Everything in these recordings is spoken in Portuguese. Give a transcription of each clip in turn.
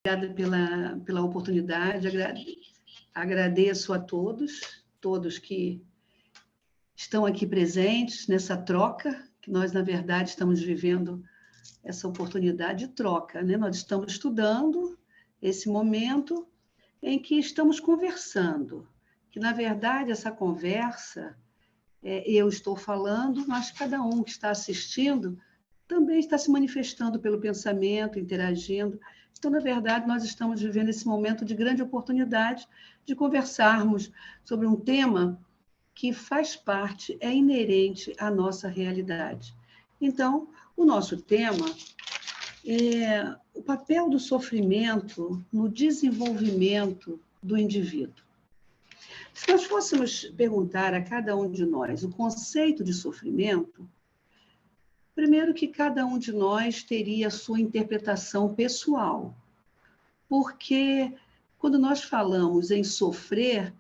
Obrigada pela oportunidade, agradeço a todos que estão aqui presentes nessa troca, que nós, na verdade, estamos vivendo essa oportunidade de troca, né? Nós estamos estudando esse momento em que estamos conversando, que, na verdade, essa conversa, eu estou falando, mas cada um que está assistindo também está se manifestando pelo pensamento, interagindo. Então, na verdade, nós estamos vivendo esse momento de grande oportunidade de conversarmos sobre um tema que faz parte, é inerente à nossa realidade. Então, o nosso tema é o papel do sofrimento no desenvolvimento do indivíduo. Se nós fôssemos perguntar a cada um de nós o conceito de sofrimento, primeiro que cada um de nós teria a sua interpretação pessoal, porque quando nós falamos em sofrer,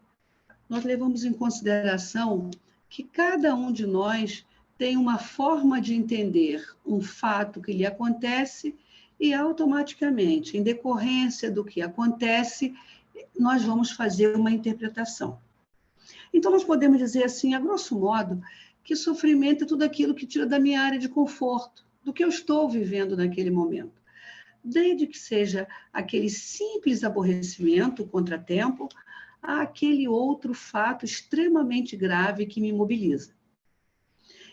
nós levamos em consideração que cada um de nós tem uma forma de entender um fato que lhe acontece e automaticamente, em decorrência do que acontece, nós vamos fazer uma interpretação. Então, nós podemos dizer assim, a grosso modo, que sofrimento é tudo aquilo que tira da minha área de conforto, do que eu estou vivendo naquele momento. Desde que seja aquele simples aborrecimento, contratempo, a aquele outro fato extremamente grave que me imobiliza.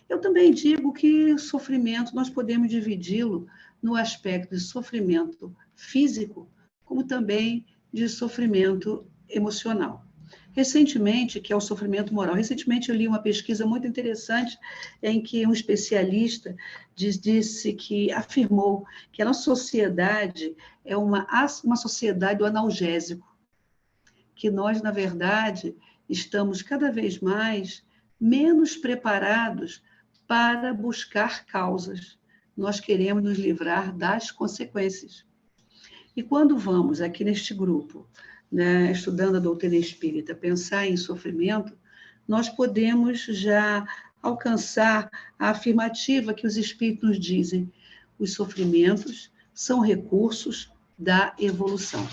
Eu também digo que sofrimento nós podemos dividi-lo no aspecto de sofrimento físico, como também de sofrimento emocional. Recentemente, que é o sofrimento moral, recentemente eu li uma pesquisa muito interessante em que um especialista disse que afirmou que a nossa sociedade é uma sociedade do analgésico, que nós, na verdade, estamos cada vez mais menos preparados para buscar causas. Nós queremos nos livrar das consequências. E quando vamos aqui neste grupo, né, estudando a doutrina espírita, pensar em sofrimento, nós podemos já alcançar a afirmativa que os espíritos nos dizem: os sofrimentos são recursos da evolução.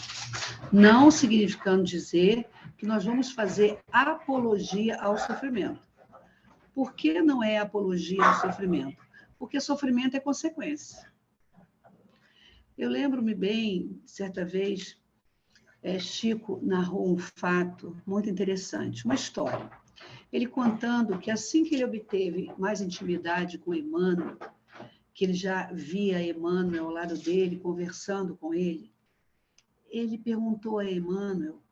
Não significando dizer que nós vamos fazer apologia ao sofrimento. Por que não é apologia ao sofrimento? Porque sofrimento é consequência. Eu lembro-me bem, certa vez, Chico narrou um fato muito interessante, uma história. Ele contando que assim que ele obteve mais intimidade com Emmanuel, que ele já via Emmanuel ao lado dele, conversando com ele, ele perguntou a Emmanuel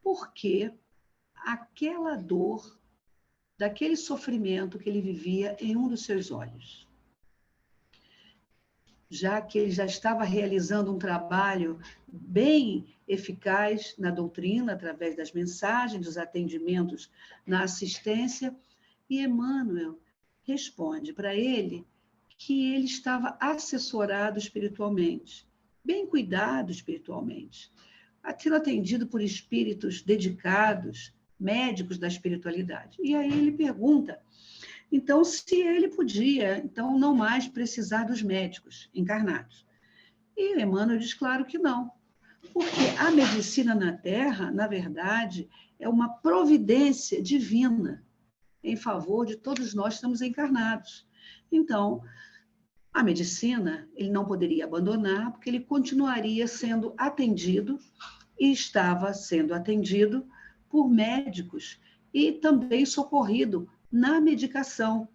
por que aquela dor, daquele sofrimento que ele vivia em um dos seus olhos. Já que ele já estava realizando um trabalho bem eficaz na doutrina, através das mensagens, dos atendimentos na assistência, e Emmanuel responde para ele que ele estava assessorado espiritualmente, bem cuidado espiritualmente, sendo atendido por espíritos dedicados, médicos da espiritualidade. E aí ele pergunta, então, se ele podia, então, não mais precisar dos médicos encarnados. E Emmanuel diz, claro que não, porque a medicina na Terra, na verdade, é uma providência divina em favor de todos nós que estamos encarnados. Então, a medicina ele não poderia abandonar, porque ele continuaria sendo atendido e estava sendo atendido por médicos e também socorrido na medicação.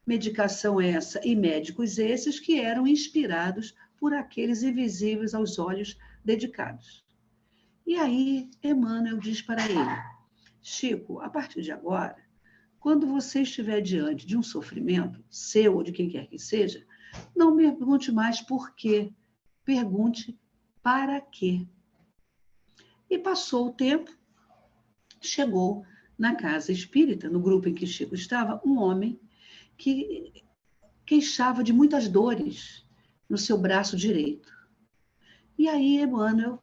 Medicação essa e médicos esses que eram inspirados por aqueles invisíveis aos olhos dedicados. E aí, Emmanuel diz para ele, Chico, a partir de agora, quando você estiver diante de um sofrimento, seu ou de quem quer que seja, não pergunte mais por quê, pergunte para quê. E passou o tempo, chegou na casa espírita, no grupo em que Chico estava, um homem que queixava de muitas dores no seu braço direito. E aí Emmanuel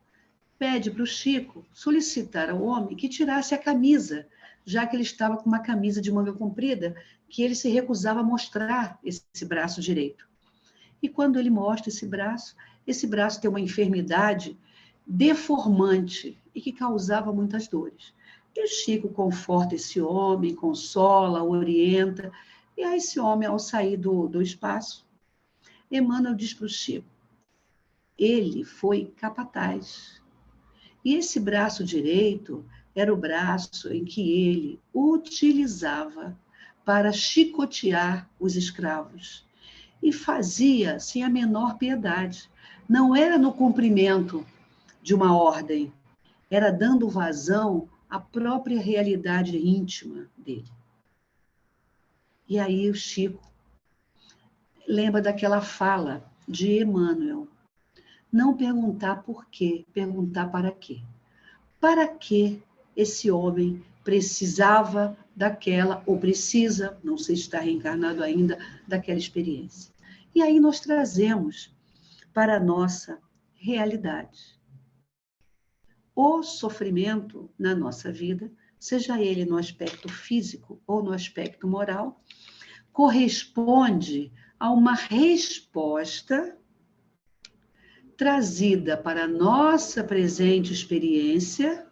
pede para o Chico solicitar ao homem que tirasse a camisa, já que ele estava com uma camisa de manga comprida, que ele se recusava a mostrar esse braço direito. E quando ele mostra esse braço, esse braço tem uma enfermidade deformante e que causava muitas dores. E o Chico conforta esse homem, consola, orienta. E aí esse homem, ao sair do espaço, Emmanuel diz para o Chico, ele foi capataz. E esse braço direito era o braço em que ele utilizava para chicotear os escravos. E fazia sem a menor piedade. Não era no cumprimento de uma ordem, era dando vazão à própria realidade íntima dele. E aí o Chico lembra daquela fala de Emmanuel. Não perguntar por quê, perguntar para quê. Para que esse homem precisava daquela, ou precisa, não sei se está reencarnado ainda, daquela experiência. E aí nós trazemos para a nossa realidade. O sofrimento na nossa vida, seja ele no aspecto físico ou no aspecto moral, corresponde a uma resposta trazida para a nossa presente experiência,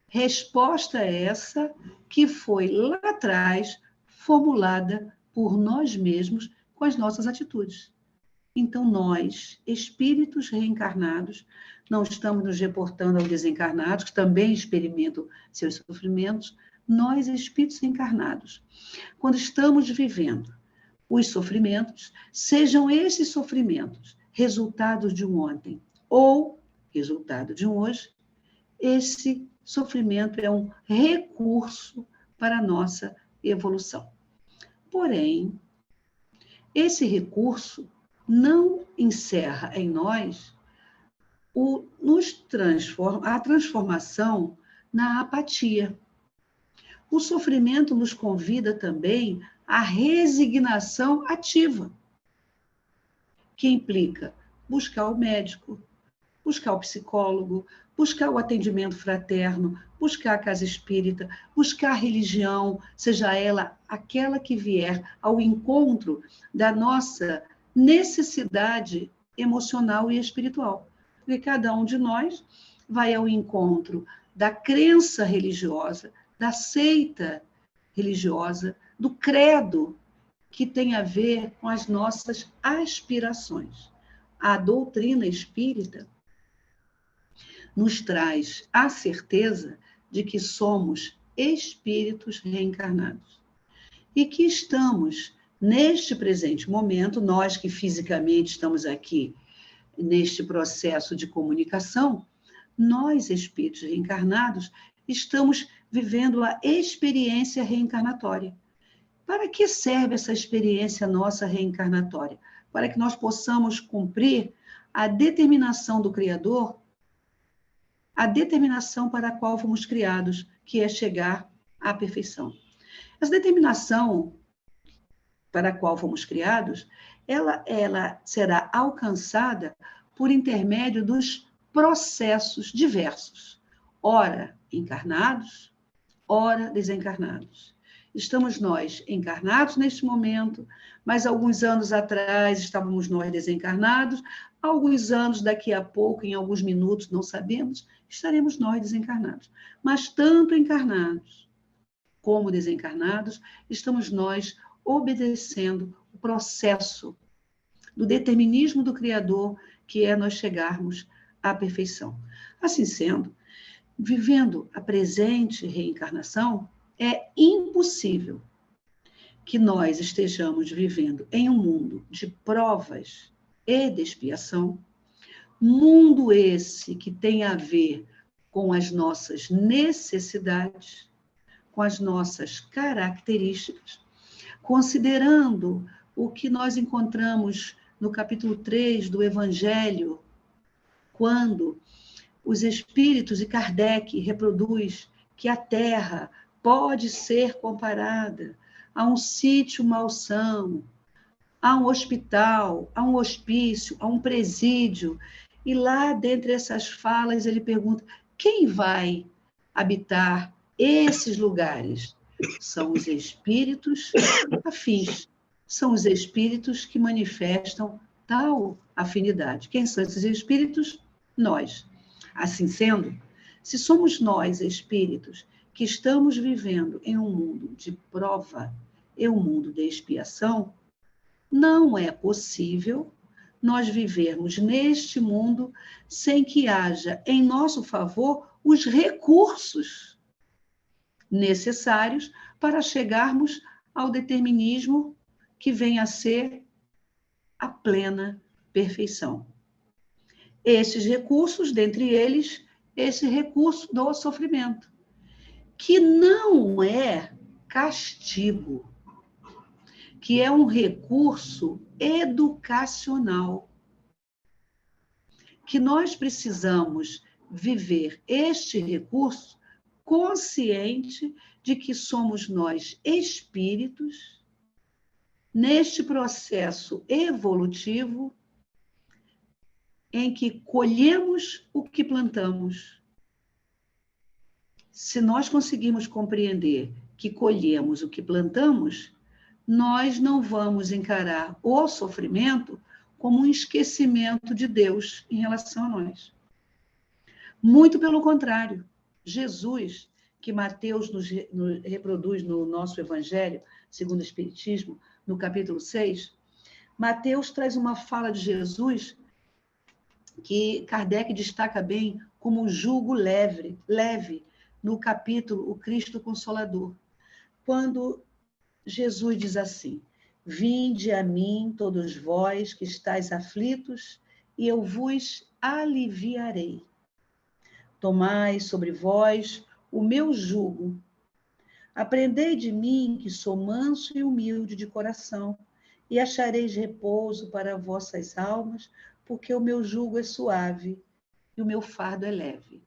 resposta essa que foi lá atrás formulada por nós mesmos com as nossas atitudes. Então, nós, espíritos reencarnados, não estamos nos reportando aos desencarnados, que também experimentam seus sofrimentos, nós, espíritos reencarnados, quando estamos vivendo os sofrimentos, sejam esses sofrimentos resultados de um ontem ou resultado de um hoje, esse sofrimento é um recurso para a nossa evolução. Porém, esse recurso não encerra em nós a transformação na apatia. O sofrimento nos convida também à resignação ativa, que implica buscar o médico, buscar o psicólogo, buscar o atendimento fraterno, buscar a casa espírita, buscar a religião, seja ela aquela que vier ao encontro da nossa necessidade emocional e espiritual. Porque cada um de nós vai ao encontro da crença religiosa, da seita religiosa, do credo que tem a ver com as nossas aspirações. A doutrina espírita nos traz a certeza de que somos espíritos reencarnados e que estamos, neste presente momento, nós que fisicamente estamos aqui neste processo de comunicação, nós, espíritos reencarnados, estamos vivendo a experiência reencarnatória. Para que serve essa experiência nossa reencarnatória? Para que nós possamos cumprir a determinação do Criador, a determinação para a qual fomos criados, que é chegar à perfeição. Essa determinação para a qual fomos criados, ela será alcançada por intermédio dos processos diversos, ora encarnados, ora desencarnados. Estamos nós encarnados neste momento, mas alguns anos atrás estávamos nós desencarnados, alguns anos daqui a pouco, em alguns minutos, não sabemos, estaremos nós desencarnados. Mas tanto encarnados como desencarnados, estamos nós obedecendo o processo do determinismo do Criador, que é nós chegarmos à perfeição. Assim sendo, vivendo a presente reencarnação, é impossível que nós estejamos vivendo em um mundo de provas e de expiação, mundo esse que tem a ver com as nossas necessidades, com as nossas características, considerando o que nós encontramos no capítulo 3 do Evangelho, quando os espíritos e Kardec reproduz que a Terra pode ser comparada a um sítio malsão, a um hospital, a um hospício, a um presídio. E lá, dentre essas falas, ele pergunta: quem vai habitar esses lugares? São os espíritos afins, são os espíritos que manifestam tal afinidade. Quem são esses espíritos? Nós. Assim sendo, se somos nós, espíritos, que estamos vivendo em um mundo de prova e um mundo de expiação, não é possível nós vivermos neste mundo sem que haja em nosso favor os recursos necessários para chegarmos ao determinismo que vem a ser a plena perfeição. Esses recursos, dentre eles, esse recurso do sofrimento, que não é castigo, que é um recurso educacional, que nós precisamos viver este recurso consciente de que somos nós espíritos neste processo evolutivo em que colhemos o que plantamos. Se nós conseguirmos compreender que colhemos o que plantamos, nós não vamos encarar o sofrimento como um esquecimento de Deus em relação a nós. Muito pelo contrário, Jesus, que Mateus nos reproduz no nosso Evangelho, segundo o Espiritismo, no capítulo 6, Mateus traz uma fala de Jesus que Kardec destaca bem como jugo leve, no capítulo O Cristo Consolador, quando Jesus diz assim: vinde a mim, todos vós que estáis aflitos, e eu vos aliviarei. Tomai sobre vós o meu jugo. Aprendei de mim, que sou manso e humilde de coração, e achareis repouso para vossas almas, porque o meu jugo é suave e o meu fardo é leve.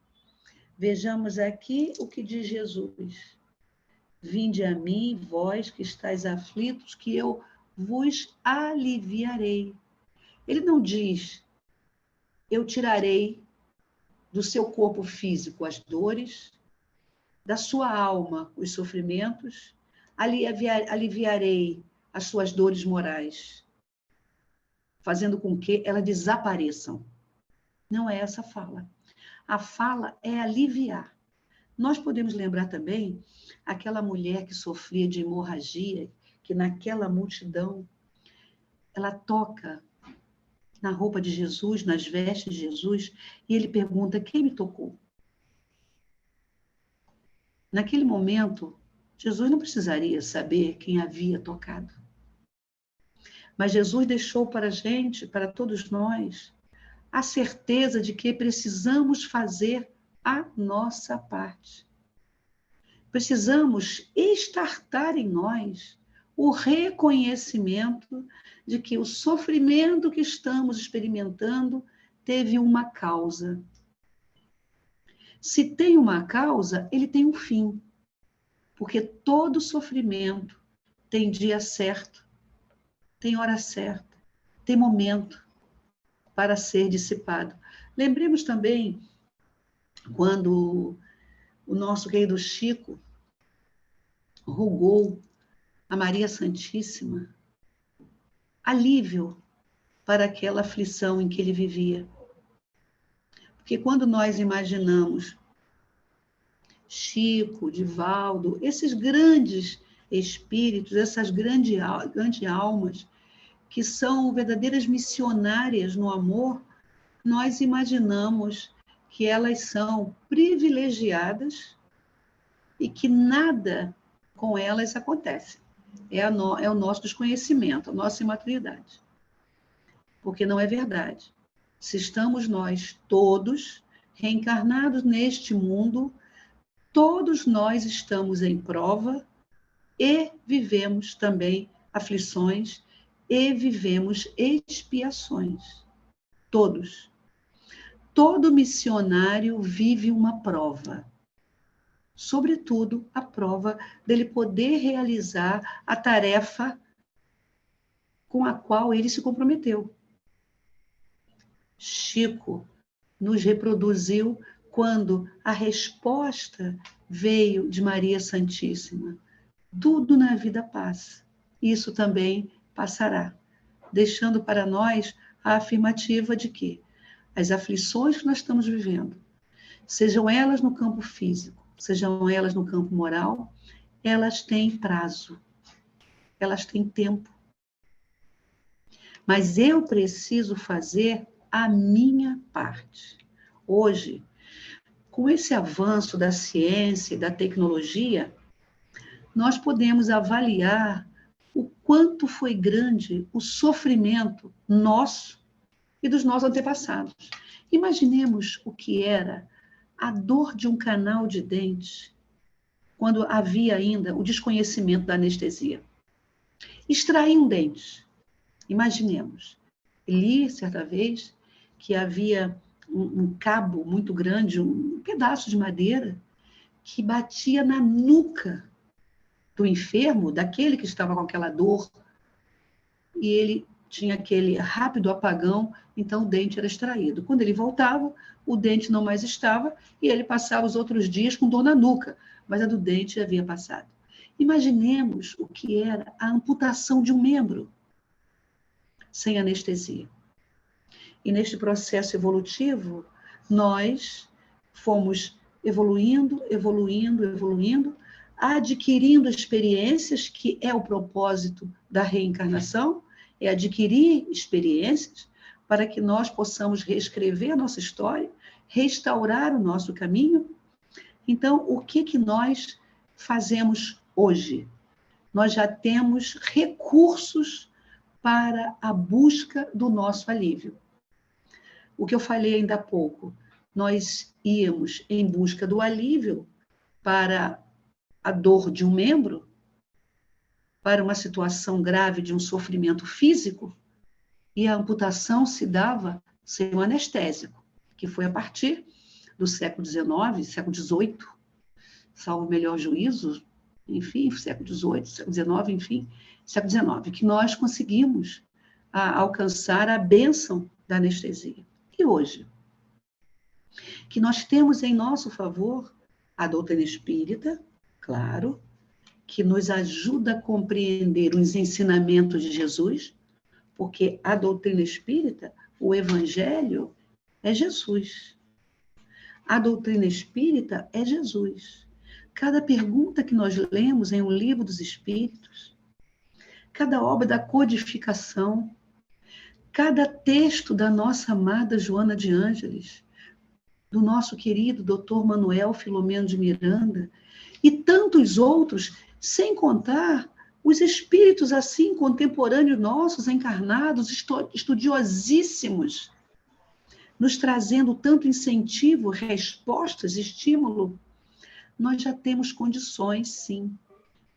Vejamos aqui o que diz Jesus. Vinde a mim, vós que estáis aflitos, que eu vos aliviarei. Ele não diz, eu tirarei do seu corpo físico as dores, da sua alma os sofrimentos, aliviarei as suas dores morais, fazendo com que elas desapareçam. Não é essa a fala. A fala é aliviar. Nós podemos lembrar também aquela mulher que sofria de hemorragia, que naquela multidão, ela toca na roupa de Jesus, nas vestes de Jesus, e ele pergunta, quem me tocou? Naquele momento, Jesus não precisaria saber quem havia tocado. Mas Jesus deixou para a gente, para todos nós, a certeza de que precisamos fazer a nossa parte. Precisamos estartar em nós o reconhecimento de que o sofrimento que estamos experimentando teve uma causa. Se tem uma causa, ele tem um fim. Porque todo sofrimento tem dia certo, tem hora certa, tem momento para ser dissipado. Lembremos também quando o nosso querido Chico rogou a Maria Santíssima alívio para aquela aflição em que ele vivia. Porque quando nós imaginamos Chico, Divaldo, esses grandes espíritos, essas grandes almas, que são verdadeiras missionárias no amor, nós imaginamos que elas são privilegiadas e que nada com elas acontece. É o nosso desconhecimento, a nossa imaturidade. Porque não é verdade. Se estamos nós todos reencarnados neste mundo, todos nós estamos em prova e vivemos também aflições e vivemos expiações. Todos. Todo missionário vive uma prova. Sobretudo, a prova dele poder realizar a tarefa com a qual ele se comprometeu. Chico nos reproduziu quando a resposta veio de Maria Santíssima. Tudo na vida passa. Isso também passará, deixando para nós a afirmativa de que as aflições que nós estamos vivendo, sejam elas no campo físico, sejam elas no campo moral, elas têm prazo, elas têm tempo. Mas eu preciso fazer a minha parte. Hoje, com esse avanço da ciência e da tecnologia, nós podemos avaliar o quanto foi grande o sofrimento nosso e dos nossos antepassados. Imaginemos o que era a dor de um canal de dente quando havia ainda o desconhecimento da anestesia. Extrair um dente. Imaginemos. Li, certa vez, que havia um cabo muito grande, um pedaço de madeira, que batia na nuca do enfermo, daquele que estava com aquela dor, e ele tinha aquele rápido apagão, então o dente era extraído. Quando ele voltava, o dente não mais estava, e ele passava os outros dias com dor na nuca, mas a do dente havia passado. Imaginemos o que era a amputação de um membro sem anestesia. E neste processo evolutivo, nós fomos evoluindo, adquirindo experiências, que é o propósito da reencarnação, é adquirir experiências para que nós possamos reescrever a nossa história, restaurar o nosso caminho. Então, o que nós fazemos hoje? Nós já temos recursos para a busca do nosso alívio. O que eu falei ainda há pouco, nós íamos em busca do alívio para a dor de um membro, para uma situação grave de um sofrimento físico, e a amputação se dava sem um anestésico, que foi a partir do século XIX, século XVIII, salvo o melhor juízo, enfim, século XVIII, século XIX, enfim, século XIX, que nós conseguimos alcançar a bênção da anestesia. E hoje? Que nós temos em nosso favor a doutrina espírita, claro, que nos ajuda a compreender os ensinamentos de Jesus, porque a doutrina espírita, o evangelho, é Jesus. A doutrina espírita é Jesus. Cada pergunta que nós lemos em O Livro dos Espíritos, cada obra da codificação, cada texto da nossa amada Joana de Ângeles, do nosso querido Dr. Manuel Filomeno de Miranda, e tantos outros, sem contar os espíritos assim contemporâneos nossos, encarnados, estudiosíssimos, nos trazendo tanto incentivo, respostas, estímulo, nós já temos condições, sim,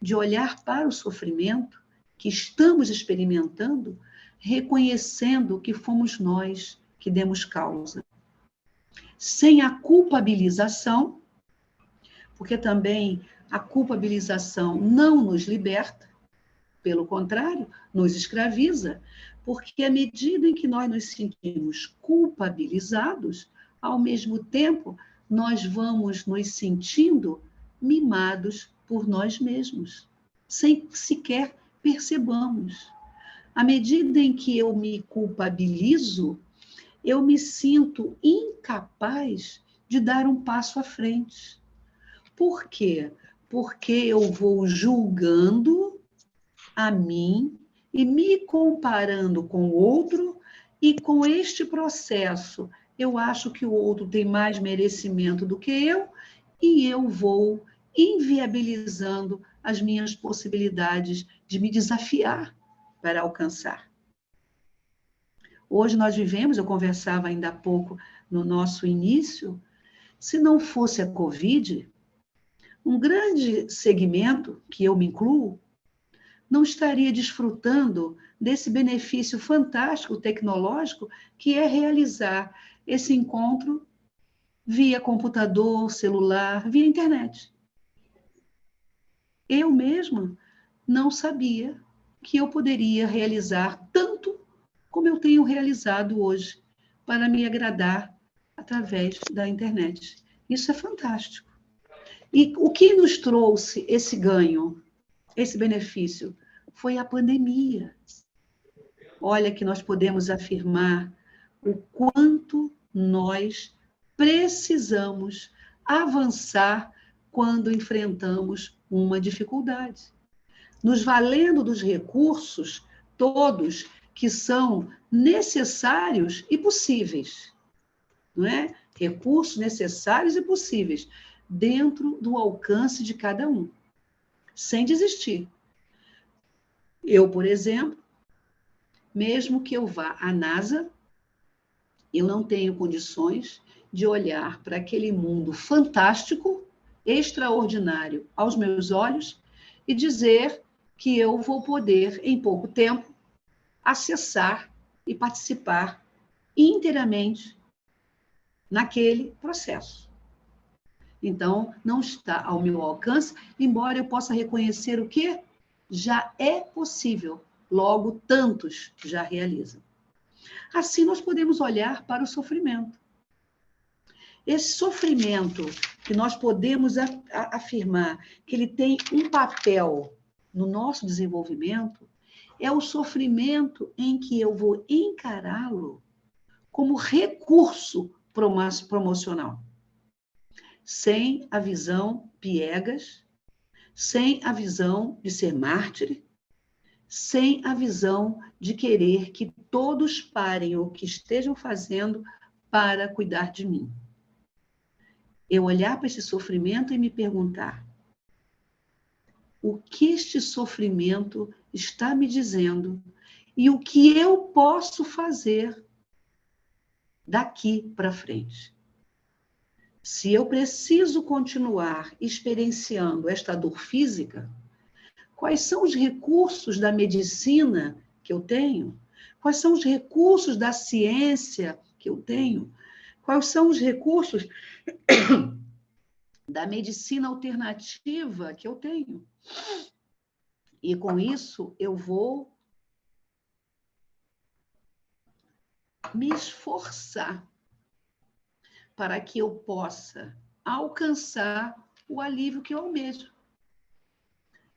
de olhar para o sofrimento que estamos experimentando, reconhecendo que fomos nós que demos causa. Sem a culpabilização, porque também a culpabilização não nos liberta, pelo contrário, nos escraviza, porque à medida em que nós nos sentimos culpabilizados, ao mesmo tempo, nós vamos nos sentindo mimados por nós mesmos, sem que sequer percebamos. À medida em que eu me culpabilizo, eu me sinto incapaz de dar um passo à frente. Por quê? Porque eu vou julgando a mim e me comparando com o outro, e com este processo eu acho que o outro tem mais merecimento do que eu, e eu vou inviabilizando as minhas possibilidades de me desafiar para alcançar. Hoje nós vivemos, eu conversava ainda há pouco no nosso início, se não fosse a Covid, um grande segmento, que eu me incluo, não estaria desfrutando desse benefício fantástico tecnológico que é realizar esse encontro via computador, celular, via internet. Eu mesma não sabia que eu poderia realizar tanto como eu tenho realizado hoje, para me agradar através da internet. Isso é fantástico. E o que nos trouxe esse ganho, esse benefício, foi a pandemia. olha que nós podemos afirmar o quanto nós precisamos avançar quando enfrentamos uma dificuldade, nos valendo dos recursos todos que são necessários e possíveis, não é? Recursos necessários e possíveis, dentro do alcance de cada um, sem desistir. Eu, por exemplo, mesmo que eu vá à NASA, eu não tenho condições de olhar para aquele mundo fantástico, extraordinário aos meus olhos e dizer que eu vou poder, em pouco tempo, acessar e participar inteiramente naquele processo. Então, não está ao meu alcance, embora eu possa reconhecer o que já é possível, logo tantos já realizam. Assim, nós podemos olhar para o sofrimento. Esse sofrimento que nós podemos afirmar que ele tem um papel no nosso desenvolvimento é o sofrimento em que eu vou encará-lo como recurso promocional, sem a visão piegas, sem a visão de ser mártir, sem a visão de querer que todos parem o que estejam fazendo para cuidar de mim. Eu olhar para esse sofrimento e me perguntar: o que este sofrimento está me dizendo e o que eu posso fazer daqui para frente? Se eu preciso continuar experienciando esta dor física, quais são os recursos da medicina que eu tenho? Quais são os recursos da ciência que eu tenho? Quais são os recursos da medicina alternativa que eu tenho? E com isso eu vou me esforçar para que eu possa alcançar o alívio que eu almejo.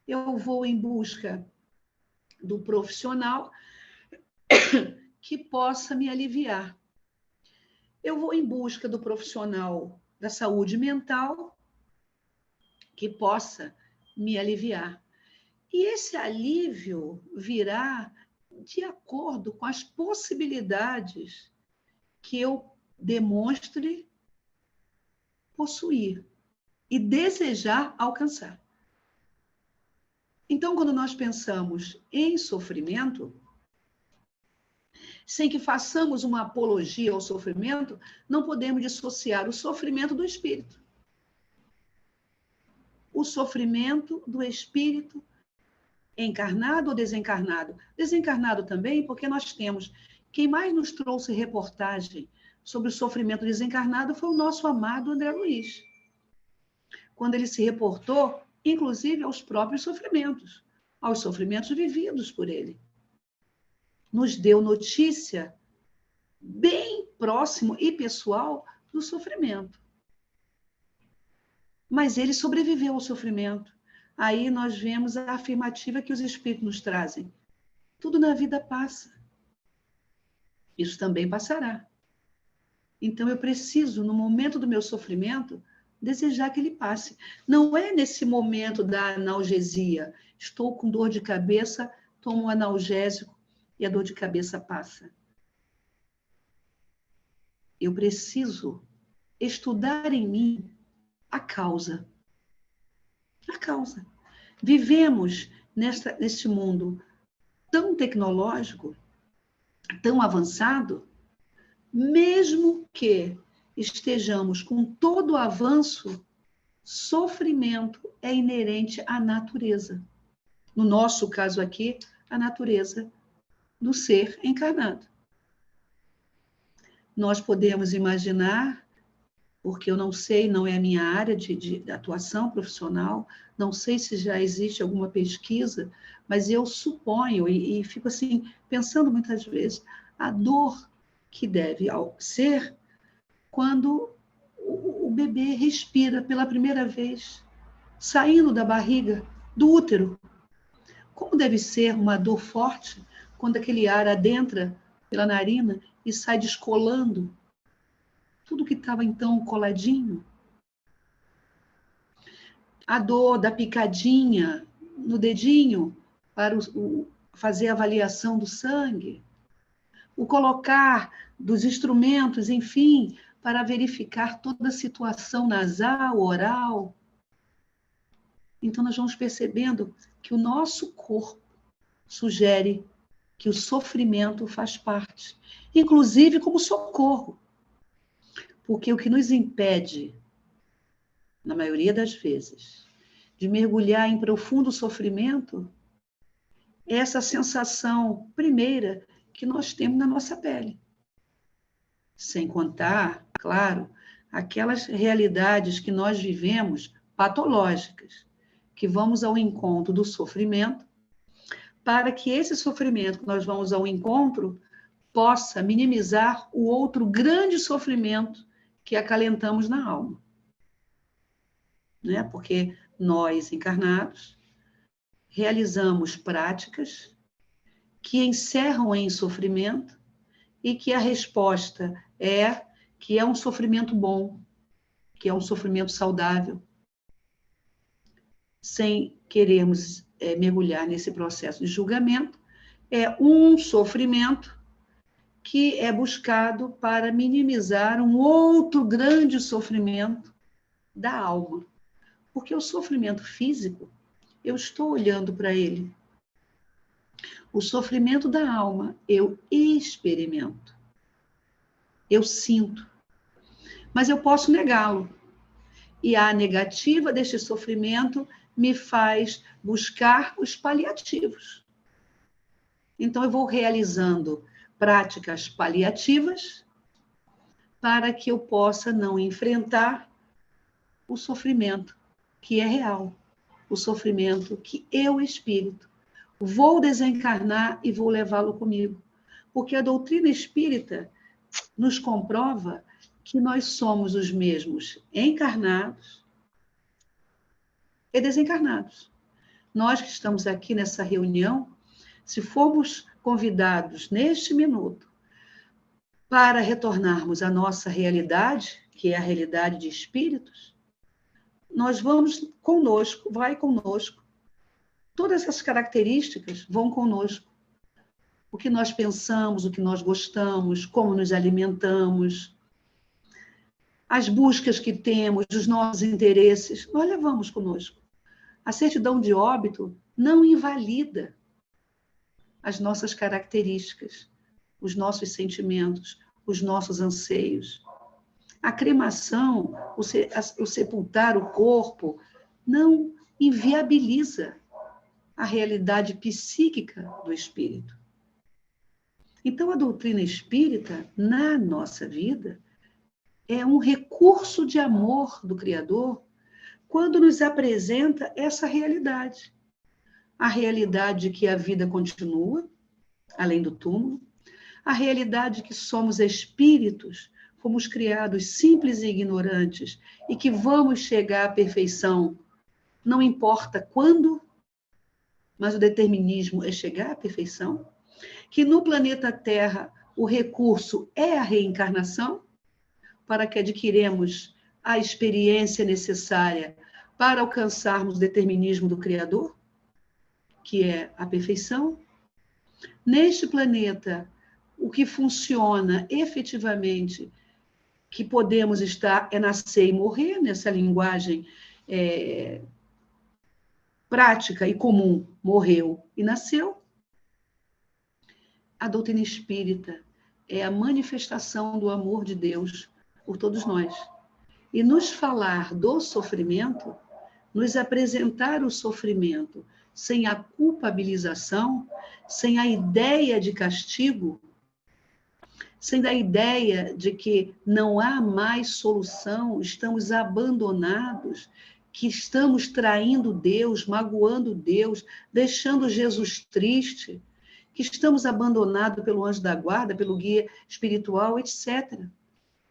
Eu vou em busca do profissional que possa me aliviar. Eu vou em busca do profissional da saúde mental que possa me aliviar. E esse alívio virá de acordo com as possibilidades que eu demonstre possuir e desejar alcançar. Então, quando nós pensamos em sofrimento, sem que façamos uma apologia ao sofrimento, não podemos dissociar o sofrimento do espírito. O sofrimento do espírito encarnado ou desencarnado? Desencarnado também, porque nós temos... Quem mais nos trouxe reportagem sobre o sofrimento desencarnado foi o nosso amado André Luiz. Quando ele se reportou, inclusive, aos próprios sofrimentos, aos sofrimentos vividos por ele. Nos deu notícia bem próximo e pessoal do sofrimento. Mas ele sobreviveu ao sofrimento. Aí nós vemos a afirmativa que os espíritos nos trazem. Tudo na vida passa. Isso também passará. Então eu preciso, no momento do meu sofrimento, desejar que ele passe. Não é nesse momento da analgesia. Estou com dor de cabeça, tomo um analgésico e a dor de cabeça passa. Eu preciso estudar em mim a causa. A causa. Vivemos neste mundo tão tecnológico, tão avançado, mesmo que estejamos com todo o avanço, sofrimento é inerente à natureza. No nosso caso aqui, a natureza do ser encarnado. Nós podemos imaginar, porque eu não sei, não é a minha área de atuação profissional, não sei se já existe alguma pesquisa, mas eu suponho, e fico assim, pensando muitas vezes, a dor que deve ser quando o bebê respira pela primeira vez, saindo da barriga, do útero. Como deve ser uma dor forte quando aquele ar adentra pela narina e sai descolando tudo que estava então coladinho. A dor da picadinha no dedinho para fazer a avaliação do sangue. O colocar dos instrumentos, enfim, para verificar toda a situação nasal, oral. Então, nós vamos percebendo que o nosso corpo sugere que o sofrimento faz parte, inclusive como socorro. Porque o que nos impede, na maioria das vezes, de mergulhar em profundo sofrimento é essa sensação primeira que nós temos na nossa pele. Sem contar, claro, aquelas realidades que nós vivemos patológicas, que vamos ao encontro do sofrimento, para que esse sofrimento que nós vamos ao encontro possa minimizar o outro grande sofrimento que acalentamos na alma. Né? Porque nós, encarnados, realizamos práticas que encerram em sofrimento e que a resposta é que é um sofrimento bom, que é um sofrimento saudável, sem querermos mergulhar nesse processo de julgamento, é um sofrimento que é buscado para minimizar um outro grande sofrimento da alma. Porque o sofrimento físico, eu estou olhando para ele. O sofrimento da alma, eu experimento. Eu sinto. Mas eu posso negá-lo. E a negativa deste sofrimento me faz buscar os paliativos. Então, eu vou realizando práticas paliativas para que eu possa não enfrentar o sofrimento que é real, o sofrimento que eu, espírito, vou desencarnar e vou levá-lo comigo. Porque a doutrina espírita nos comprova que nós somos os mesmos encarnados e desencarnados. Nós que estamos aqui nessa reunião, se formos convidados neste minuto para retornarmos à nossa realidade, que é a realidade de espíritos, nós vamos conosco, vai conosco. Todas essas características vão conosco. O que nós pensamos, o que nós gostamos, como nos alimentamos, as buscas que temos, os nossos interesses, nós levamos conosco. A certidão de óbito não invalida as nossas características, os nossos sentimentos, os nossos anseios. A cremação, o sepultar o corpo, não inviabiliza a realidade psíquica do espírito. Então, a doutrina espírita, na nossa vida, é um recurso de amor do Criador quando nos apresenta essa realidade. A realidade de que a vida continua, além do túmulo, a realidade de que somos espíritos, fomos criados simples e ignorantes e que vamos chegar à perfeição, não importa quando, mas o determinismo é chegar à perfeição, que no planeta Terra o recurso é a reencarnação, para que adquiremos a experiência necessária para alcançarmos o determinismo do Criador, que é a perfeição. Neste planeta, o que funciona efetivamente, que podemos estar, é nascer e morrer, nessa linguagem prática e comum, morreu e nasceu. A doutrina espírita é a manifestação do amor de Deus por todos nós. E nos falar do sofrimento, nos apresentar o sofrimento sem a culpabilização, sem a ideia de castigo, sem a ideia de que não há mais solução, estamos abandonados, que estamos traindo Deus, magoando Deus, deixando Jesus triste, que estamos abandonados pelo anjo da guarda, pelo guia espiritual, etc.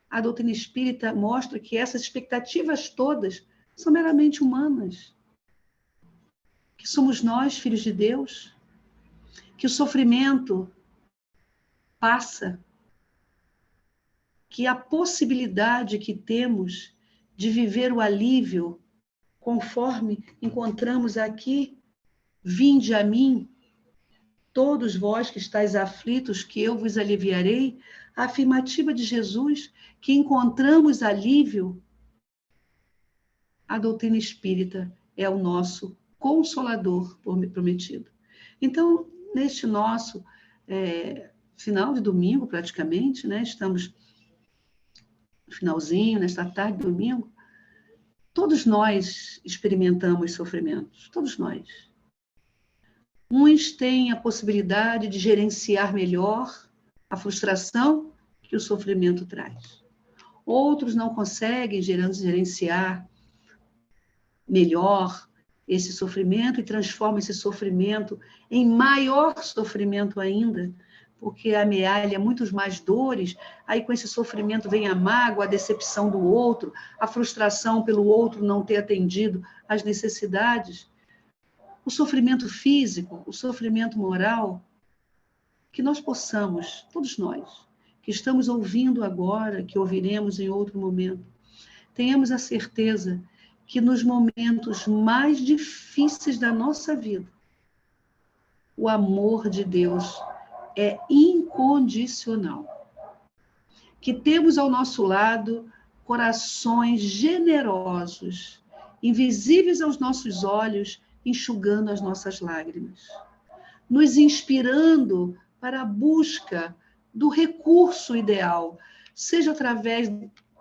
A doutrina espírita mostra que essas expectativas todas são meramente humanas. Que somos nós, filhos de Deus, que o sofrimento passa, que a possibilidade que temos de viver o alívio, conforme encontramos aqui, vinde a mim, todos vós que estáis aflitos, que eu vos aliviarei, a afirmativa de Jesus, que encontramos alívio, a doutrina espírita é o nosso consolador prometido. Então, neste nosso final de domingo, praticamente, né? Estamos no finalzinho, nesta tarde de domingo, todos nós experimentamos sofrimentos, todos nós. Uns têm a possibilidade de gerenciar melhor a frustração que o sofrimento traz. Outros não conseguem gerenciar melhor esse sofrimento e transformam esse sofrimento em maior sofrimento ainda, porque amealha muitos mais dores, aí com esse sofrimento vem a mágoa, a decepção do outro, a frustração pelo outro não ter atendido às necessidades, o sofrimento físico, o sofrimento moral, que nós possamos, todos nós, que estamos ouvindo agora, que ouviremos em outro momento, tenhamos a certeza que nos momentos mais difíceis da nossa vida, o amor de Deus é incondicional. Que temos ao nosso lado corações generosos, invisíveis aos nossos olhos, enxugando as nossas lágrimas, nos inspirando para a busca do recurso ideal, seja através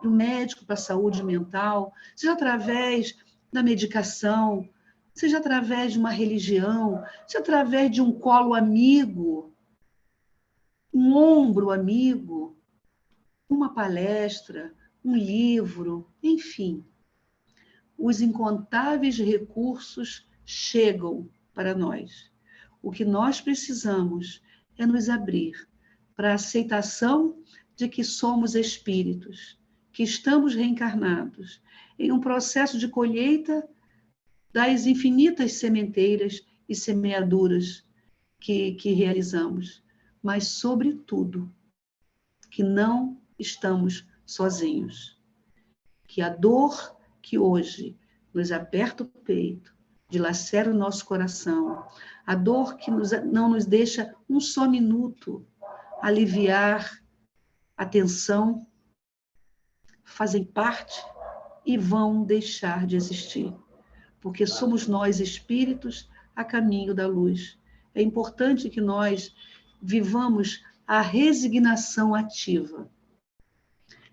do médico para a saúde mental, seja através da medicação, seja através de uma religião, seja através de um colo amigo, um ombro amigo, uma palestra, um livro, enfim. Os incontáveis recursos chegam para nós. O que nós precisamos é nos abrir para a aceitação de que somos espíritos, que estamos reencarnados em um processo de colheita das infinitas sementeiras e semeaduras que realizamos, mas, sobretudo, que não estamos sozinhos, que a dor que hoje nos aperta o peito, dilacera o nosso coração, a dor que não nos deixa um só minuto aliviar a tensão, fazem parte e vão deixar de existir, porque somos nós espíritos a caminho da luz. É importante que nós vivamos a resignação ativa,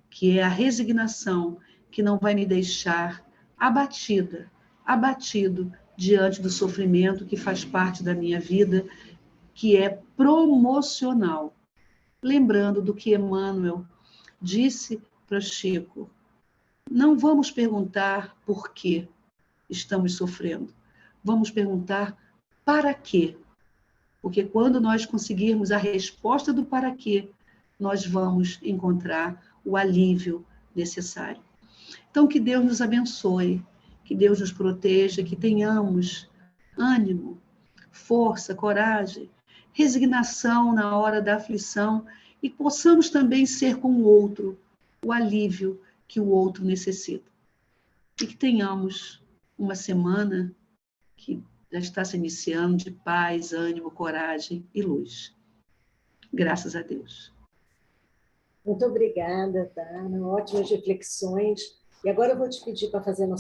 que é a resignação que não vai me deixar abatido diante do sofrimento que faz parte da minha vida, que é promocional. Lembrando do que Emmanuel disse para Chico, não vamos perguntar por que estamos sofrendo, vamos perguntar para quê. Porque quando nós conseguirmos a resposta do para quê, nós vamos encontrar o alívio necessário. Então, que Deus nos abençoe, que Deus nos proteja, que tenhamos ânimo, força, coragem, resignação na hora da aflição e possamos também ser com o outro o alívio que o outro necessita. E que tenhamos uma semana que já está se iniciando de paz, ânimo, coragem e luz. Graças a Deus. Muito obrigada, Tana. Ótimas reflexões. E agora eu vou te pedir para fazer a nossa